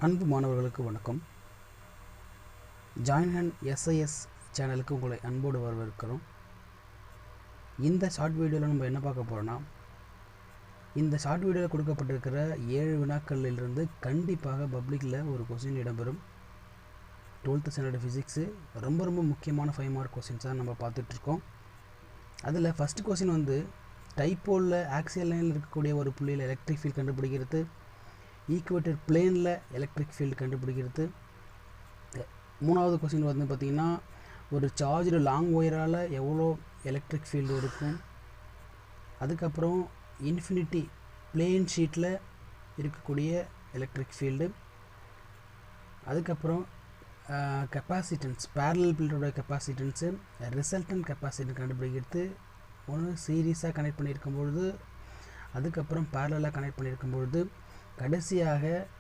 அன்பு மாணவர்களுக்கு வணக்கம். ஜாயின் ஹேண்ட் எஸ்ஐஎஸ் சேனலுக்கு உங்களை அன்போடு வரவேற்கிறோம். இந்த ஷார்ட் வீடியோவில் நம்ம என்ன பார்க்க போகிறோன்னா, இந்த ஷார்ட் வீடியோவில் கொடுக்கப்பட்டிருக்கிற 7 வினாக்களிலிருந்து கண்டிப்பாக பப்ளிக்கில் ஒரு கொஸ்டின் இடம்பெறும். 12th ஸ்டாண்டர்ட் ஃபிசிக்ஸு ரொம்ப முக்கியமான 5 மார்க் கொஸ்டின்ஸாக நம்ம பார்த்துட்ருக்கோம். அதில் ஃபஸ்ட்டு கொஸ்டின் வந்து டைப்போலில் ஆக்சியல் லைனில் இருக்கக்கூடிய ஒரு புள்ளியில் எலக்ட்ரிக் ஃபீல்ட் கண்டுபிடிக்கிறது, ஈக்குவேட்டர் பிளேனில் எலக்ட்ரிக் ஃபீல்டு கண்டுபிடிக்கிறது. மூணாவது கொஸ்டின் வந்து பார்த்திங்கன்னா, ஒரு சார்ஜ்டு லாங் ஒயரால் எவ்வளோ எலக்ட்ரிக் ஃபீல்டு இருக்கும். அதுக்கப்புறம் இன்ஃபினிட்டி பிளேன் ஷீட்டில் இருக்கக்கூடிய எலக்ட்ரிக் ஃபீல்டு. அதுக்கப்புறம் கெப்பாசிட்டன்ஸ், பேரலல் பில்டோட கெப்பாசிட்டன்ஸு, ரிசல்டன்ட் கெப்பாசிட்டன்ஸ் கண்டுபிடிக்கிறது. ஒன்று சீரீஸாக கனெக்ட் பண்ணியிருக்கும் பொழுது, அதுக்கப்புறம் பேரலாக கனெக்ட் பண்ணியிருக்கும் பொழுது, கடைசியாக